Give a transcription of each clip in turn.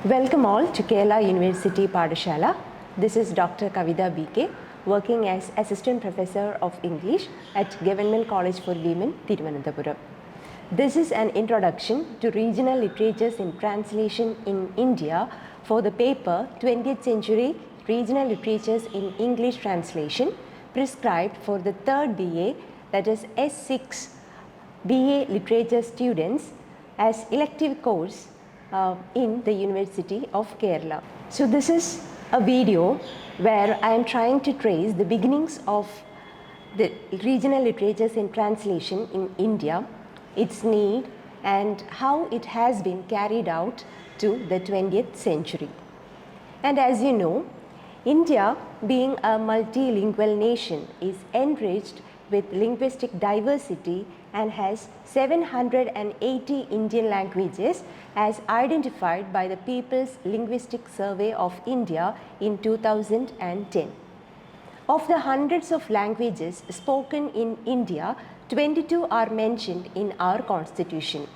Welcome all to Kerala University Padasala. This is Dr. Kavitha B K, working as Assistant Professor of English at Govt College for Women, Thiruvananthapuram. This is an introduction to regional literatures in translation in India for the paper 20th Century Regional Literatures in English Translation, prescribed for the third BA, that is S6 BA Literature students as elective course in the University of Kerala. So this is a video where I am trying to trace the beginnings of the regional literatures in translation in India, its need and how it has been carried out to the 20th century. And as you know, India, being a multilingual nation, is enriched with linguistic diversity and has 780 Indian languages as identified by the People's Linguistic Survey of India in 2010. Of the hundreds of languages spoken in India, 22 are mentioned in our constitution.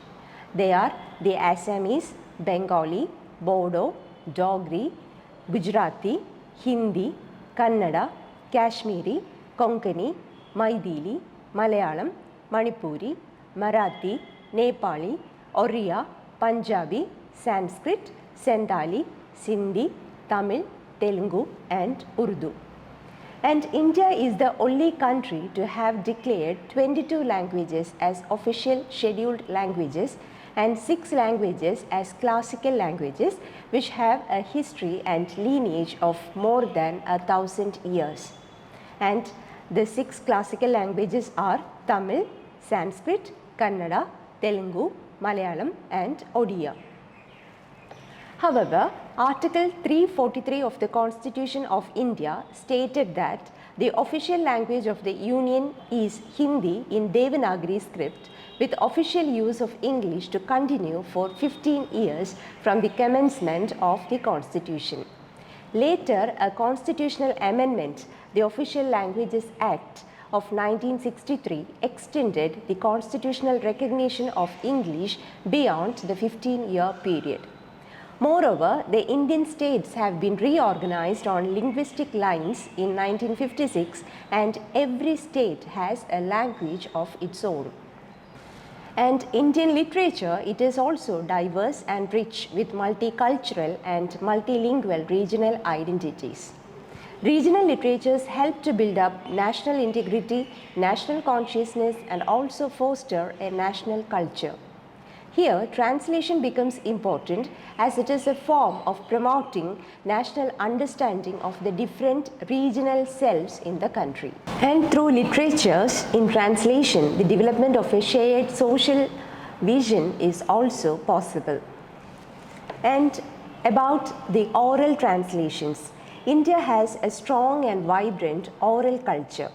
They are the Assamese, Bengali, Bodo, Dogri, Gujarati, Hindi, Kannada, Kashmiri, Konkani, Maithili, Malayalam, Manipuri, Marathi, Nepali, Oriya, Punjabi, Sanskrit, Santali, Sindhi, Tamil, Telugu and Urdu. And India is the only country to have declared 22 languages as official scheduled languages and 6 languages as classical languages, which have a history and lineage of more than 1,000 years. And the 6 classical languages are Tamil, Sanskrit, Kannada, Telugu, Malayalam and Odia. However, Article 343 of the Constitution of India stated that the official language of the Union is Hindi in Devanagari script, with official use of English to continue for 15 years from the commencement of the Constitution. Later, a constitutional amendment, the Official Languages Act of 1963, extended the constitutional recognition of English beyond the 15-year period. Moreover, the Indian states have been reorganized on linguistic lines in 1956, and every state has a language of its own. And Indian literature, it is also diverse and rich with multicultural and multilingual regional identities. Regional literatures help to build up national integrity, national consciousness and also foster a national culture. Here, translation becomes important as it is a form of promoting national understanding of the different regional selves in the country. And through literatures in translation, the development of a shared social vision is also possible. And about the oral translations, India has a strong and vibrant oral culture.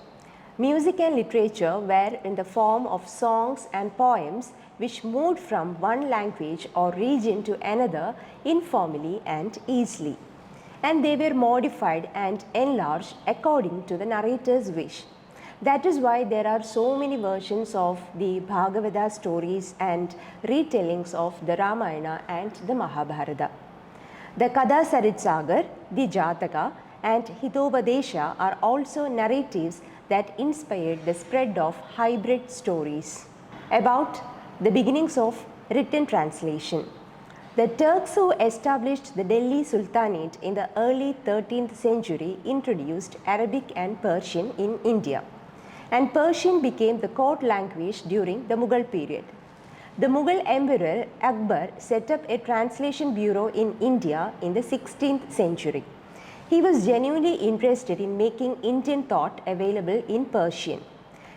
Music and literature were in the form of songs and poems which moved from one language or region to another informally and easily. And they were modified and enlarged according to the narrator's wish. That is why there are so many versions of the Bhagavata stories and retellings of the Ramayana and the Mahabharata. The Kada Saritsagar, the Jataka and Hitopadesha are also narratives that inspired the spread of hybrid stories. About the beginnings of written translation. The Turks who established the Delhi Sultanate in the early 13th century introduced Arabic and Persian in India, and Persian became the court language during the Mughal period. The Mughal Emperor Akbar set up a translation bureau in India in the 16th century. He was genuinely interested in making Indian thought available in Persian.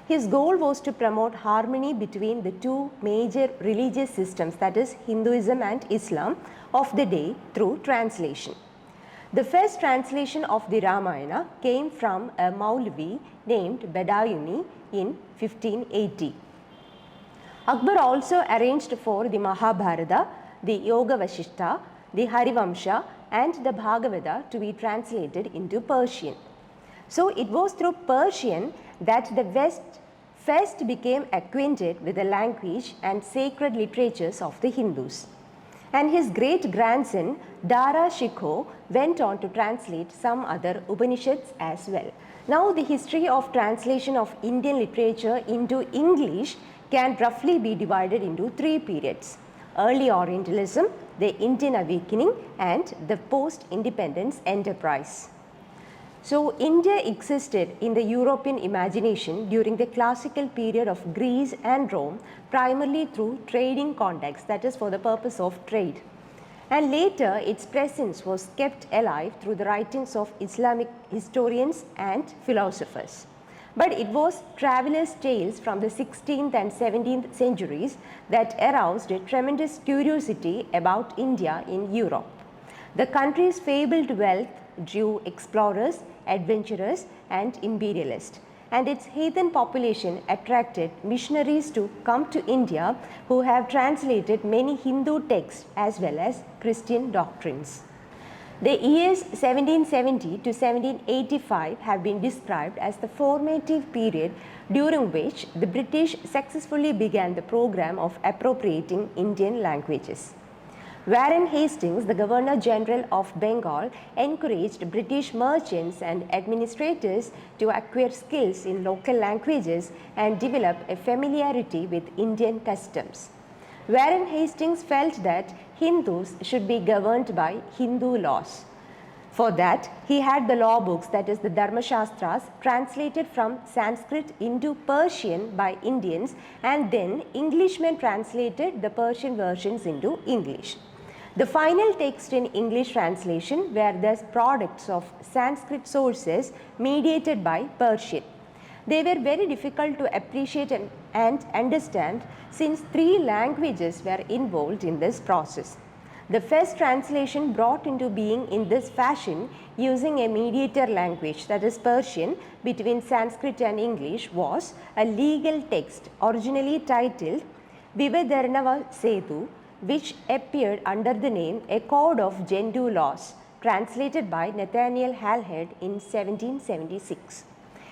His goal was to promote harmony between the two major religious systems, that is Hinduism and Islam, of the day through translation. The first translation of the Ramayana came from a Maulavi named Badayuni in 1580. Akbar also arranged for the Mahabharata, the Yoga Vashishta, the Harivamsha and the Bhagavata to be translated into Persian. So it was through Persian that the West first became acquainted with the language and sacred literatures of the Hindus. and his great-grandson Dara Shikho went on to translate some other Upanishads as well. Now the history of translation of Indian literature into English can roughly be divided into three periods: early Orientalism, the Indian awakening, and the post-independence enterprise. So India existed in the European imagination during the classical period of Greece and Rome, primarily through trading contacts, that is for the purpose of trade. And later its presence was kept alive through the writings of Islamic historians and philosophers. But it was travelers' tales from the 16th and 17th centuries that aroused a tremendous curiosity about India in Europe. The country's fabled wealth drew explorers, adventurers, and imperialists, and its heathen population attracted missionaries to come to India who have translated many Hindu texts as well as Christian doctrines. The years 1770 to 1785 have been described as the formative period during which the British successfully began the program of appropriating Indian languages. Warren Hastings, the Governor General of Bengal, encouraged British merchants and administrators to acquire skills in local languages and develop a familiarity with Indian customs. Warren Hastings felt that Hindus should be governed by Hindu laws. For that, he had the law books, that is the Dharma Shastras, translated from Sanskrit into Persian by Indians, and then Englishmen translated the Persian versions into English. The final text in English translation were thus products of Sanskrit sources mediated by Persian. They were very difficult to appreciate and understand since three languages were involved in this process. The first translation brought into being in this fashion using a mediator language, that is Persian, between Sanskrit and English was a legal text originally titled Vivadarnava Setu, which appeared under the name A Code of Gentoo Laws, translated by Nathaniel Halhed in 1776.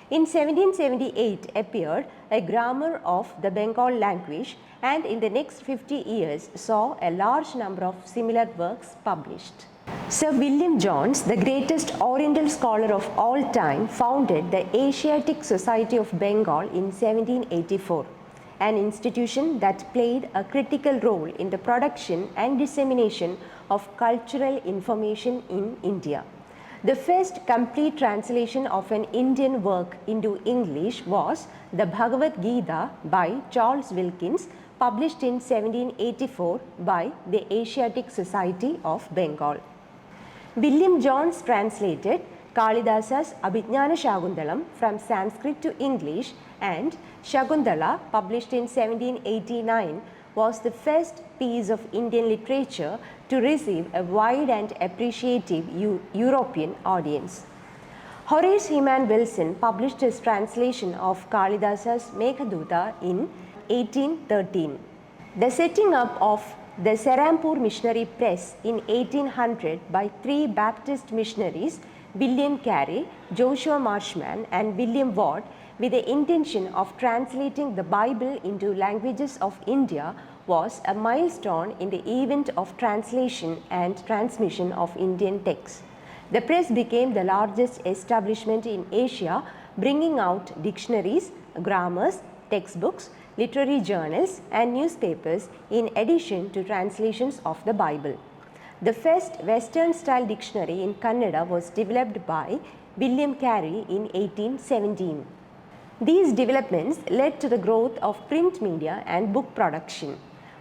In 1778 appeared A Grammar of the Bengal Language, and in the next 50 years saw a large number of similar works published. Sir William Jones, the greatest Oriental scholar of all time, founded the Asiatic Society of Bengal in 1784. An institution that played a critical role in the production and dissemination of cultural information in India. The first complete translation of an Indian work into English was the Bhagavad Gita by Charles Wilkins, published in 1784 by the Asiatic Society of Bengal. William Jones translated Kalidasa's Abhijnana Shakuntalam from Sanskrit to English, and Shakuntala, published in 1789, was the first piece of Indian literature to receive a wide and appreciative European audience. Horace Heman Wilson published his translation of Kalidasa's Meghaduta in 1813. The setting up of the Serampore Missionary Press in 1800 by three Baptist missionaries, William Carey, Joshua Marshman, and William Watt, with the intention of translating the Bible into languages of India, was a milestone in the event of translation and transmission of Indian texts. The press became the largest establishment in Asia, bringing out dictionaries, grammars, textbooks, literary journals, and newspapers in addition to translations of the Bible. The first Western-style dictionary in Kannada was developed by William Carey in 1817. These developments led to the growth of print media and book production.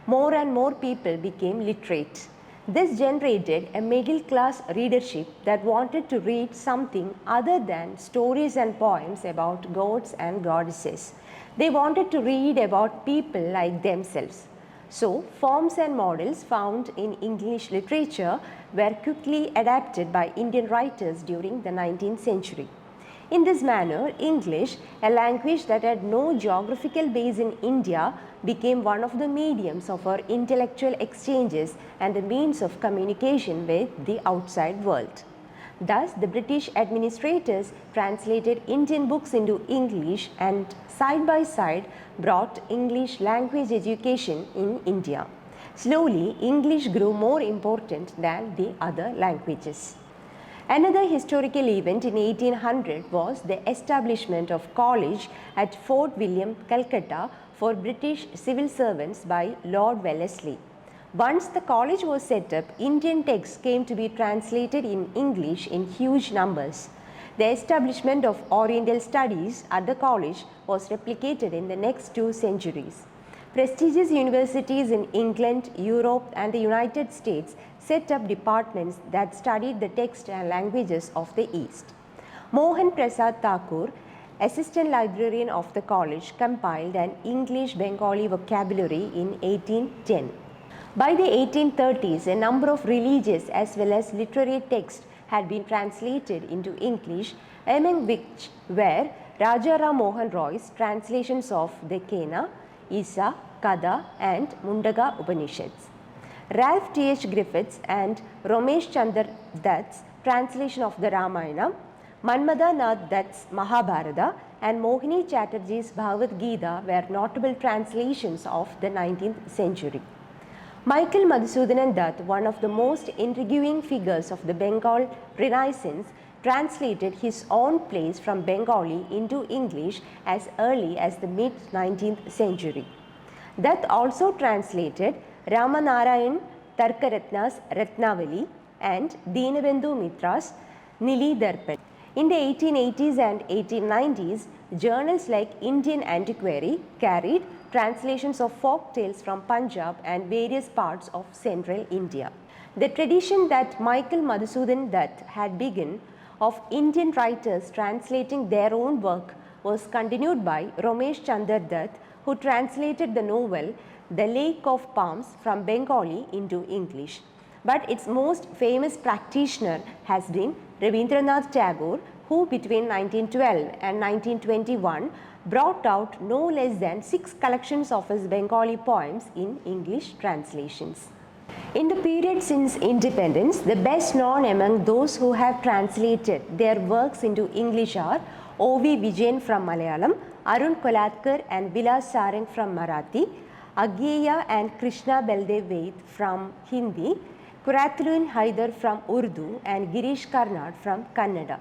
More and more people became literate. This generated a middle-class readership that wanted to read something other than stories and poems about gods and goddesses. They wanted to read about people like themselves. So, forms and models found in English literature were quickly adapted by Indian writers during the 19th century. In this manner, English, a language that had no geographical base in India, became one of the mediums of our intellectual exchanges and the means of communication with the outside world. Thus, the British administrators translated Indian books into English and side by side brought English language education in India. Slowly, English grew more important than the other languages. Another historical event in 1800 was the establishment of college at Fort William, Calcutta for British civil servants by Lord Wellesley. Once the college was set up, Indian texts came to be translated in English in huge numbers. The establishment of Oriental studies at the college was replicated in the next 2 centuries. Prestigious universities in England, Europe, and the United States set up departments that studied the text and languages of the East. Mohan Prasad Thakur, assistant librarian of the college, compiled an English-Bengali vocabulary in 1810. By the 1830s, a number of religious as well as literary texts had been translated into English, among which were Raja Ram Mohan Roy's translations of the Kena, Isa, Kada, and Mundaga Upanishads. Ralph T.H. Griffiths and Ramesh Chandra Dutt's translation of the Ramayana, Manmada Nath Dutt's Mahabharata, and Mohini Chatterjee's Bhagavad Gita were notable translations of the 19th century. Michael Madhusudanan Dutt, one of the most intriguing figures of the Bengal Renaissance, translated his own plays from Bengali into English as early as the mid-19th century. Dutt also translated Ramanarayan Tarkaratna's Ratnavali and Dinabandhu Mitra's Nili Darpan. In the 1880s and 1890s, journals like Indian Antiquary carried translations of folk tales from Punjab and various parts of central India. The tradition that Michael Madhusudan Dutt had begun of Indian writers translating their own work was continued by Ramesh Chandra Dutt, who translated the novel The Lake of Palms from Bengali into English. But its most famous practitioner has been Rabindranath Tagore, who between 1912 and 1921 brought out no less than 6 collections of his Bengali poems in English translations. In the period since independence, the best known among those who have translated their works into English are O.V. Vijayan from Malayalam, Arun Kolatkar and Vilas Sarang from Marathi, Agyeya and Krishna Baldev Vaid from Hindi, Kuratulun Haidar from Urdu, and Girish Karnad from Kannada.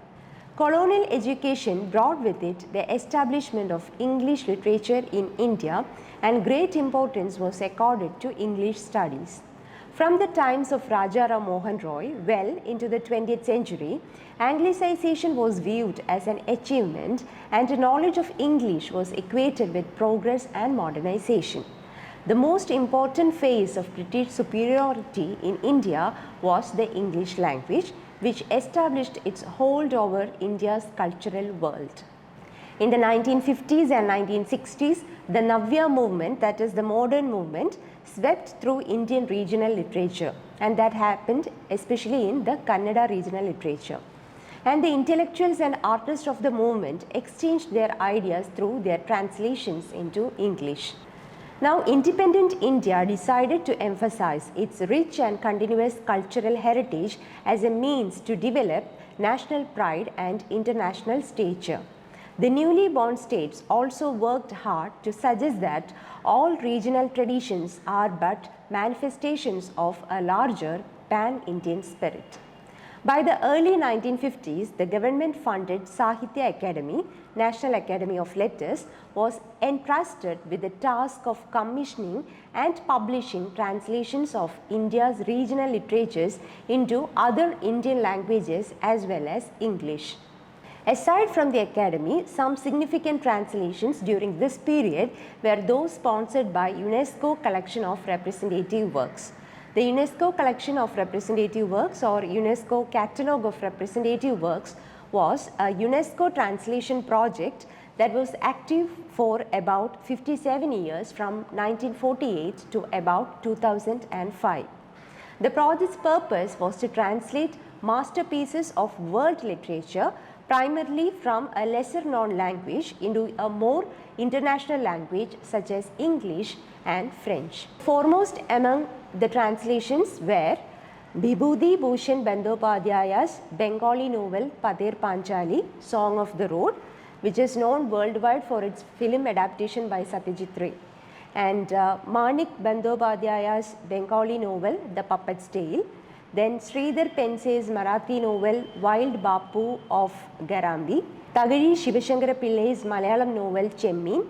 Colonial education brought with it the establishment of English literature in India, and great importance was accorded to English studies. From the times of Raja Ram Mohan Roy well into the 20th century, Anglicization was viewed as an achievement, and a knowledge of English was equated with progress and modernization. The most important phase of British superiority in India was the English language, which established its hold over India's cultural world. In the 1950s and 1960s, the Navya movement, that is the modern movement, swept through Indian regional literature, and that happened especially in the Kannada regional literature. And the intellectuals and artists of the movement exchanged their ideas through their translations into English. Now, independent India decided to emphasize its rich and continuous cultural heritage as a means to develop national pride and international stature. The newly born states also worked hard to suggest that all regional traditions are but manifestations of a larger pan-Indian spirit. By the early 1950s, the government-funded Sahitya Academy, National Academy of Letters, was entrusted with the task of commissioning and publishing translations of India's regional literatures into other Indian languages as well as English. Aside from the Academy, some significant translations during this period were those sponsored by UNESCO Collection of Representative Works. The UNESCO Collection of Representative Works, or UNESCO Catalogue of Representative Works, was a UNESCO translation project that was active for about 57 years from 1948 to about 2005. The project's purpose was to translate masterpieces of world literature primarily from a lesser known language into a more international language such as English and French. Foremost among the translations were Bibhuti Bhushan Bandyopadhyay's Bengali novel Padir Panchali, Song of the Road, which is known worldwide for its film adaptation by Satyajit Ray. and Manik Bandyopadhyay's Bengali novel The Puppet's Tale, then Sridhar Pense's Marathi novel Wild Bapu of Garambi, Tagari Shivashankara Pillai's Malayalam novel Chemmin,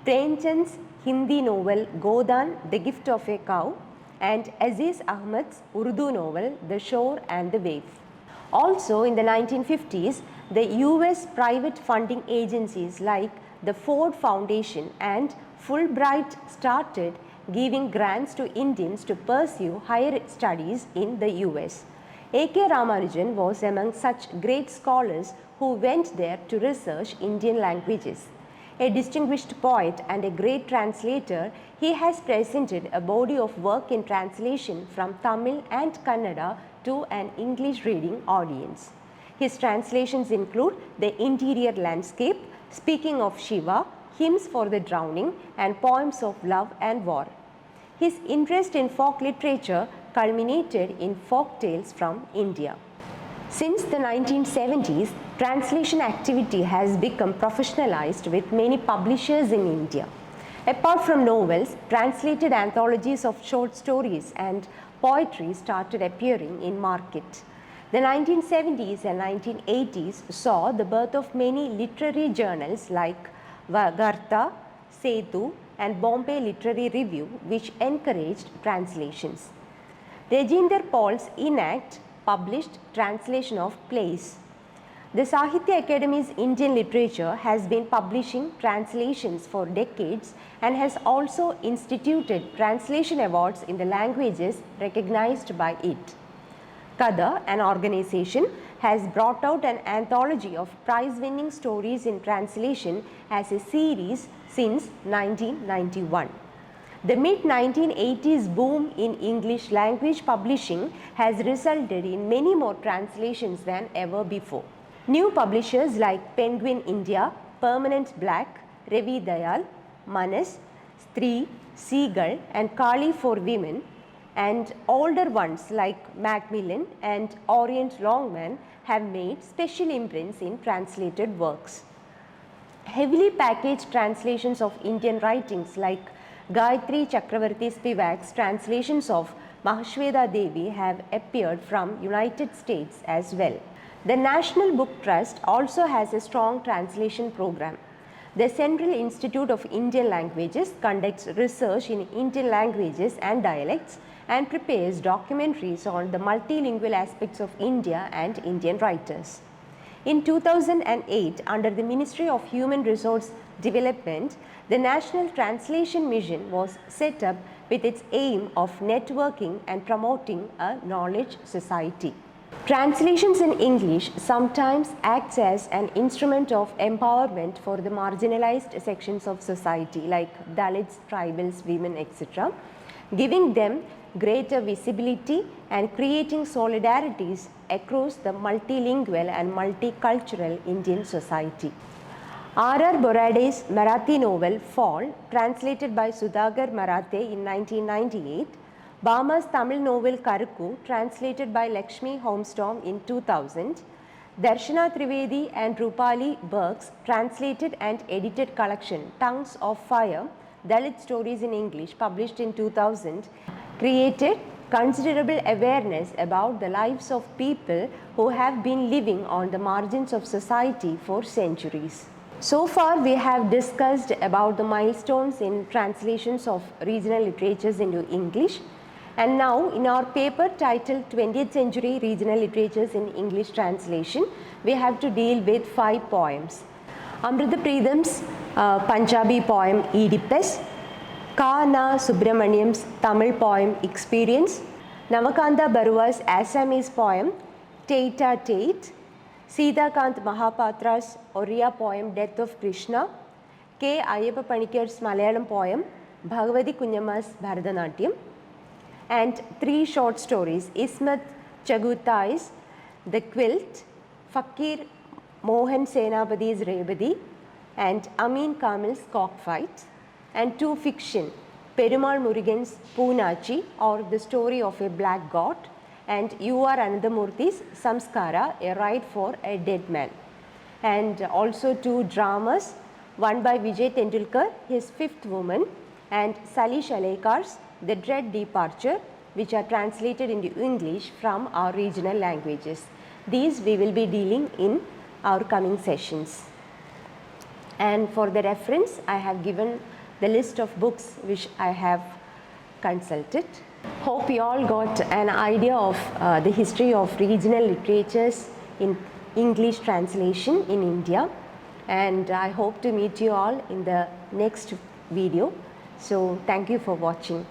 Premchand's Hindi novel Godan, The Gift of a Cow, and Aziz Ahmed's Urdu novel The Shore and the Wave. Also in the 1950s, the US private funding agencies like the Ford Foundation and Fulbright started giving grants to Indians to pursue higher studies in the US. A.K. Ramanujan was among such great scholars who went there to research Indian languages. A distinguished poet and a great translator, he has presented a body of work in translation from Tamil and Kannada to an English reading audience. His translations include The Interior Landscape, Speaking of Shiva, Hymns for the Drowning, and Poems of Love and War. His interest in folk literature culminated in folk tales from India. Since the 1970s, translation activity has become professionalized with many publishers in India. Apart from novels, translated anthologies of short stories and poetry started appearing in market. The 1970s and 1980s saw the birth of many literary journals like Govt, Setu, and Bombay Literary Review, which encouraged translations. Rajinder Paul's Enact published translation of plays. The Sahitya Academy's Indian Literature has been publishing translations for decades and has also instituted translation awards in the languages recognized by it. Kada, an organization, has brought out an anthology of prize-winning stories in translation as a series since 1991. The mid-1980s boom in English language publishing has resulted in many more translations than ever before. New publishers like Penguin India, Permanent Black, Ravi Dayal, Manas, Stree, Seagull, and Kali for Women, and older ones like Macmillan and Orient Longman have made special imprints in translated works. Heavily packaged translations of Indian writings like Gayatri Chakravarti Spivak's translations of Mahashweta Devi have appeared from United States as well. The National Book Trust also has a strong translation program. The Central Institute of Indian Languages conducts research in Indian languages and dialects and prepares documentaries on the multilingual aspects of India and Indian writers. In 2008, under the Ministry of Human Resource Development, the National Translation Mission was set up with its aim of networking and promoting a knowledge society. Translations in English sometimes acts as an instrument of empowerment for the marginalized sections of society like Dalits, tribals, women, etc., giving them greater visibility and creating solidarities across the multilingual and multicultural Indian society. R.R. Borade's Marathi novel Fall, translated by Sudhagar Marathe in 1998, Bama's Tamil novel Karukku, translated by Lakshmi Homestorm in 2000, Darshana Trivedi and Rupali Burke's translated and edited collection Tongues of Fire, Dalit Stories in English, published in 2000, created considerable awareness about the lives of people who have been living on the margins of society for centuries. So far, we have discussed about the milestones in translations of regional literatures into English. And now, in our paper titled 20th Century Regional Literatures in English Translation, we have to deal with 5 poems. Amrita Preetham's Punjabi poem Oedipus, K. Na Subramaniam's Tamil poem Experience, Namakanta Barua's Assamese poem Tate Tate, Sithakant Mahapatra's Oriya poem Death of Krishna, K. Ayyappa Panikar's Malayalam poem Bhagavati Kunyamma's Bharatanatyam, and 3 short stories, Ismat Chaguthai's The Quilt, Fakir Mohan Senapati's Rebadi, and Amin Kamil's Cockfight, and 2 fiction, Perumal Murugan's Poonachi or The Story of a Black God, and U.R. Anandamurthy's Samskara, A Ride for a Dead Man, and also 2 dramas, one by Vijay Tendulkar, His Fifth Woman, and Sally Shalekar's The Dread Departure, which are translated into English from our regional languages. These we will be dealing in our coming sessions. And for the reference, I have given the list of books which I have consulted. Hope you all got an idea of the history of regional literatures in English translation in India, and I hope to meet you all in the next video. So thank you for watching.